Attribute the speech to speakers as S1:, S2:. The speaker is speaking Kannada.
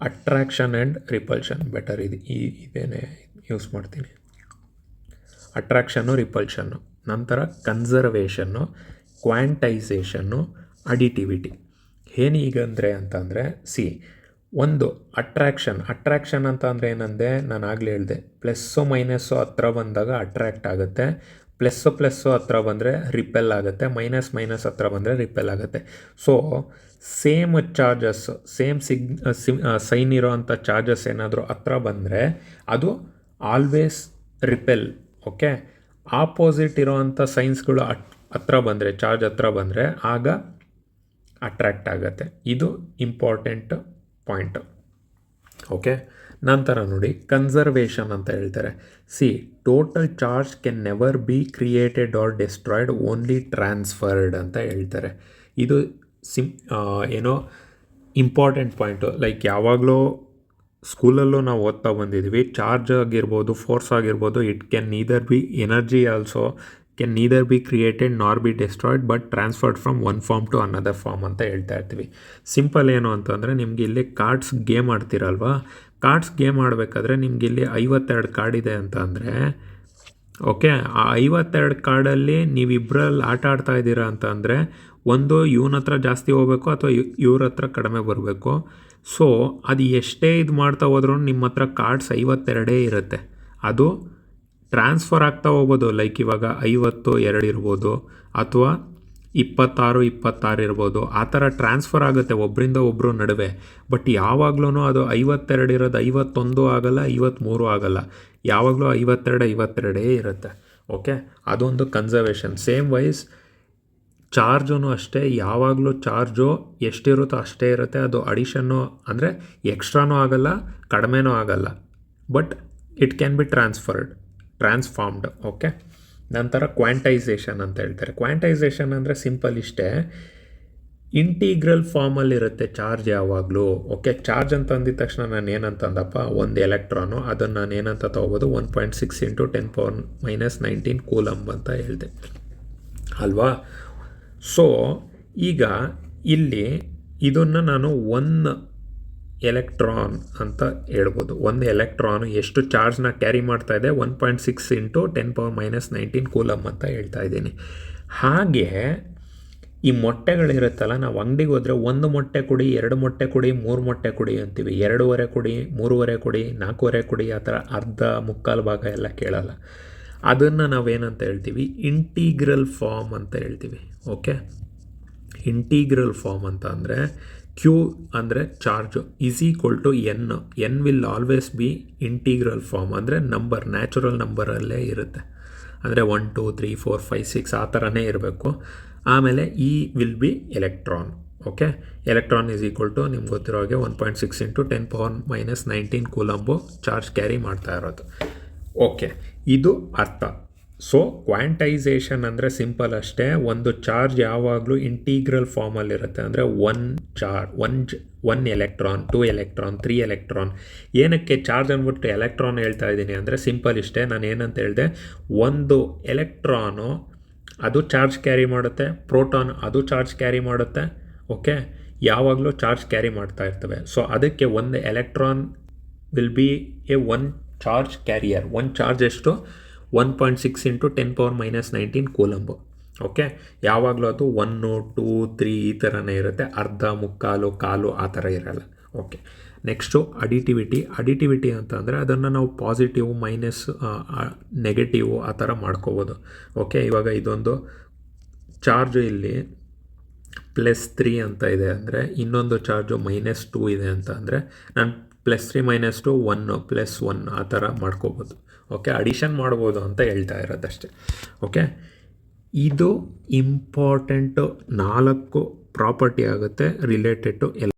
S1: ಅಟ್ರಾಕ್ಷನ್ ಆ್ಯಂಡ್ ರಿಪಲ್ಷನ್ ಬೆಟರ್ ಇದೇನೇ ಯೂಸ್ ಮಾಡ್ತೀನಿ. ಅಟ್ರಾಕ್ಷನ್ನು ರಿಪಲ್ಷನ್ನು, ನಂತರ ಕನ್ಸರ್ವೇಷನ್ನು, ಕ್ವಾಂಟೈಸೇಷನ್ನು, ಅಡಿಟಿವಿಟಿ. ಏನೀಗಂದರೆ ಅಂತಂದರೆ ಒಂದು ಅಟ್ರಾಕ್ಷನ್ ಅಂತ ಅಂದರೆ ಏನಂದೆ, ನಾನು ಆಗಲೇ ಹೇಳಿದೆ, ಪ್ಲಸ್ಸು ಮೈನಸ್ಸು ಹತ್ರ ಬಂದಾಗ ಅಟ್ರ್ಯಾಕ್ಟ್ ಆಗುತ್ತೆ, ಪ್ಲಸ್ಸು ಹತ್ರ ಬಂದರೆ ರಿಪೆಲ್ ಆಗುತ್ತೆ, ಮೈನಸ್ ಹತ್ರ ಬಂದರೆ ರಿಪೆಲ್ ಆಗುತ್ತೆ. So same charges, same sign ಇರೋ ಅಂಥ ಚಾರ್ಜಸ್ ಏನಾದರೂ ಹತ್ರ ಬಂದರೆ ಅದು ಆಲ್ವೇಸ್ ರಿಪೆಲ್. ಓಕೆ, ಆಪೋಸಿಟ್ ಇರೋವಂಥ ಸೈನ್ಸ್ಗಳು ಹತ್ರ ಬಂದರೆ, ಚಾರ್ಜ್ ಹತ್ರ ಬಂದರೆ ಆಗ ಅಟ್ರ್ಯಾಕ್ಟ್ ಆಗುತ್ತೆ. ಇದು ಇಂಪಾರ್ಟೆಂಟ್ ಪಾಯಿಂಟ್. ಓಕೆ, ನಂತರ ನೋಡಿ ಕನ್ಸರ್ವೇಷನ್ ಅಂತ ಹೇಳ್ತಾರೆ. Total charge can never be created or destroyed, only transferred ಅಂತ ಹೇಳ್ತಾರೆ. ಇದು ಏನೋ ಇಂಪಾರ್ಟೆಂಟ್ ಪಾಯಿಂಟು. ಲೈಕ್ ಯಾವಾಗಲೂ ಸ್ಕೂಲಲ್ಲೂ ನಾವು ಓದ್ತಾ ಬಂದಿದ್ವಿ, ಚಾರ್ಜ್ ಆಗಿರ್ಬೋದು, ಫೋರ್ಸ್ ಆಗಿರ್ಬೋದು, it can neither be energy also can neither be created nor be destroyed but transferred from one form to another form ಅಂತ ಹೇಳ್ತಾ ಇರ್ತೀವಿ. ಸಿಂಪಲ್ ಏನು ಅಂತಂದರೆ, ನಿಮಗೆ ಇಲ್ಲಿ ಕಾರ್ಡ್ಸ್ ಗೇಮ್ ಆಡ್ತೀರಲ್ವಾ, ಕಾರ್ಡ್ಸ್ ಗೇಮ್ ಆಡಬೇಕಾದ್ರೆ ನಿಮ್ಗೆ ಇಲ್ಲಿ 52 ಕಾರ್ಡ್ ಇದೆ ಅಂತ ಅಂದರೆ, ಓಕೆ, ಆ 52 ಕಾರ್ಡಲ್ಲಿ ನೀವಿಬ್ಬರಲ್ಲಿ ಆಟ ಆಡ್ತಾ ಇದ್ದೀರಾ ಅಂತ ಅಂದರೆ, ಒಂದು ಇವನ ಹತ್ರ ಜಾಸ್ತಿ ಹೋಗಬೇಕು ಅಥವಾ ಇವ್ರ ಹತ್ರ ಕಡಿಮೆ ಬರಬೇಕು. ಸೊ ಅದು ಎಷ್ಟೇ ಇದು ಮಾಡ್ತಾ ಹೋದ್ರೂ ನಿಮ್ಮ ಹತ್ರ ಕಾರ್ಡ್ಸ್ 52 ಇರುತ್ತೆ. ಅದು ಟ್ರಾನ್ಸ್ಫರ್ ಆಗ್ತಾ ಹೋಗ್ಬೋದು. ಲೈಕ್ ಇವಾಗ 52 ಇರ್ಬೋದು ಅಥವಾ 26 ಇರ್ಬೋದು. ಆ ಥರ ಟ್ರಾನ್ಸ್ಫರ್ ಆಗುತ್ತೆ ಒಬ್ಬರಿಂದ ಒಬ್ಬರು ನಡುವೆ. ಬಟ್ ಯಾವಾಗಲೂ ಅದು 52 ಇರೋದು 51 ಆಗಲ್ಲ, 53 ಆಗಲ್ಲ. ಯಾವಾಗಲೂ 52 ಇರುತ್ತೆ. ಓಕೆ, ಅದೊಂದು ಕನ್ಸರ್ವೇಷನ್. ಸೇಮ್ ವೈಸ್ ಚಾರ್ಜೂ ಅಷ್ಟೇ, ಯಾವಾಗಲೂ ಚಾರ್ಜು ಎಷ್ಟಿರುತ್ತೋ ಅಷ್ಟೇ ಇರುತ್ತೆ. ಅದು ಅಡಿಷನ್ನು ಅಂದರೆ ಎಕ್ಸ್ಟ್ರಾನೂ ಆಗಲ್ಲ, ಕಡಿಮೆನೂ ಆಗಲ್ಲ. But it can be transformed. Okay, ನಂತರ ಕ್ವಾಂಟೈಸೇಷನ್ ಅಂತ ಹೇಳ್ತಾರೆ. ಕ್ವಾಂಟೈಸೇಷನ್ ಅಂದರೆ ಸಿಂಪಲ್ ಇಷ್ಟೇ, ಇಂಟಿಗ್ರಲ್ ಫಾರ್ಮಲ್ಲಿರುತ್ತೆ ಚಾರ್ಜ್ ಯಾವಾಗಲೂ. ಓಕೆ, ಚಾರ್ಜ್ ಅಂತ ಅಂದಿದ ತಕ್ಷಣ ನಾನು ಏನಂತಂದಪ್ಪ, ಒಂದು ಎಲೆಕ್ಟ್ರಾನು, ಅದನ್ನು ನಾನು ಏನಂತ ತೊಗೋಬೋದು, 1.6 × 10 - 19 ಕೂಲಂಬ್ ಅಂತ ಹೇಳಿದೆ ಅಲ್ವಾ. ಸೊ ಈಗ ಇಲ್ಲಿ ಇದನ್ನು ನಾನು 1 ಎಲೆಕ್ಟ್ರಾನ್ ಅಂತ ಹೇಳ್ಬೋದು. ಒಂದು ಎಲೆಕ್ಟ್ರಾನು ಎಷ್ಟು ಚಾರ್ಜ್ನ ಕ್ಯಾರಿ ಮಾಡ್ತಾ ಇದೆ, 1.6 × 10 - 19 ಕೂಲಂಬ್ ಅಂತ ಹೇಳ್ತಾ ಇದ್ದೀನಿ. ಹಾಗೆ ಈ ಮೊಟ್ಟೆಗಳಿರುತ್ತಲ್ಲ, ನಾವು ಅಂಗಡಿಗೆ ಹೋದರೆ 1 ಮೊಟ್ಟೆ ಕೊಡಿ, 2 ಮೊಟ್ಟೆ ಕೊಡಿ, 3 ಮೊಟ್ಟೆ ಕೊಡಿ ಅಂತೀವಿ. 2.5 ಕೊಡಿ, 3.5 ಕೊಡಿ, 4.5 ಕೊಡಿ, ಆ ಥರ ಅರ್ಧ ಮುಕ್ಕಾಲು ಭಾಗ ಎಲ್ಲ ಕೇಳಲ್ಲ. ಅದನ್ನು ನಾವೇನಂತ ಹೇಳ್ತೀವಿ, ಇಂಟಿಗ್ರಲ್ ಫಾರ್ಮ್ ಅಂತ ಹೇಳ್ತೀವಿ. ಓಕೆ, ಇಂಟಿಗ್ರಲ್ ಫಾರ್ಮ್ ಅಂತ ಅಂದರೆ ಕ್ಯೂ ಅಂದರೆ charge = n will always be integral form. ಅಂದರೆ ನಂಬರ್, ನ್ಯಾಚುರಲ್ ನಂಬರಲ್ಲೇ ಇರುತ್ತೆ. ಅಂದರೆ 1 2 3 4 5 6 ಆ ಥರನೇ ಇರಬೇಕು. ಆಮೇಲೆ will be electron. Okay, electron = ನಿಮ್ಗೆ ಗೊತ್ತಿರೋ ಹಾಗೆ 1.6 × 10 - 19 ಕೂಲಂಬು ಚಾರ್ಜ್ ಕ್ಯಾರಿ ಮಾಡ್ತಾ ಇರೋದು. ಓಕೆ, ಇದು ಅರ್ಥ. ಸೊ ಕ್ವಾಂಟೈಸೇಷನ್ ಅಂದರೆ ಸಿಂಪಲ್ ಅಷ್ಟೇ, ಒಂದು ಚಾರ್ಜ್ ಯಾವಾಗಲೂ ಇಂಟಿಗ್ರಲ್ ಫಾರ್ಮಲ್ಲಿರುತ್ತೆ. ಅಂದರೆ 1 ಎಲೆಕ್ಟ್ರಾನ್, 2 ಎಲೆಕ್ಟ್ರಾನ್, 3 ಎಲೆಕ್ಟ್ರಾನ್. ಏನಕ್ಕೆ ಚಾರ್ಜ್ ಅಂದ್ಬಿಟ್ಟು ಎಲೆಕ್ಟ್ರಾನ್ ಹೇಳ್ತಾ ಇದ್ದೀನಿ ಅಂದರೆ ಸಿಂಪಲ್ ಇಷ್ಟೇ, ನಾನು ಏನಂತ ಹೇಳಿದೆ, ಒಂದು ಎಲೆಕ್ಟ್ರಾನು ಅದು ಚಾರ್ಜ್ ಕ್ಯಾರಿ ಮಾಡುತ್ತೆ, ಪ್ರೋಟಾನ್ ಅದು ಚಾರ್ಜ್ ಕ್ಯಾರಿ ಮಾಡುತ್ತೆ. ಓಕೆ, ಯಾವಾಗಲೂ ಚಾರ್ಜ್ ಕ್ಯಾರಿ ಮಾಡ್ತಾ ಇರ್ತವೆ. ಸೊ ಅದಕ್ಕೆ ಒಂದು electron will be one charge carrier. ಒಂದು ಚಾರ್ಜ್ ಎಷ್ಟು, 1.6 × 10 - 19 ಕೂಲಂಬು. ಓಕೆ, ಯಾವಾಗಲೂ ಅದು 1 2 3 ಈ ಥರನೇ ಇರುತ್ತೆ, ಅರ್ಧ ಮುಕ್ಕಾಲು ಕಾಲು ಆ ಥರ ಇರಲ್ಲ. ಓಕೆ, ನೆಕ್ಸ್ಟು ಅಡಿಟಿವಿಟಿ ಅಂತ ಅಂದರೆ ಅದನ್ನು ನಾವು ಪಾಸಿಟಿವ್ ಮೈನಸ್ ನೆಗೆಟಿವ್ ಆ ಥರ ಮಾಡ್ಕೋಬೋದು. ಓಕೆ, ಇವಾಗ ಇದೊಂದು ಚಾರ್ಜು ಇಲ್ಲಿ +3 ಅಂತ ಇದೆ ಅಂದರೆ, ಇನ್ನೊಂದು ಚಾರ್ಜು -2 ಇದೆ ಅಂತ ಅಂದರೆ ನಾನು +3 - 2 1 +1 ಆ ಥರ ಮಾಡ್ಕೋಬೋದು. ಓಕೆ, ಅಡಿಷನ್ ಮಾಡ್ಬೋದು ಅಂತ ಹೇಳ್ತಾ ಇರೋದಷ್ಟೇ. ಓಕೆ, ಇದು ಇಂಪಾರ್ಟೆಂಟು 4 ಪ್ರಾಪರ್ಟಿ ಆಗುತ್ತೆ ರಿಲೇಟೆಡ್ ಟು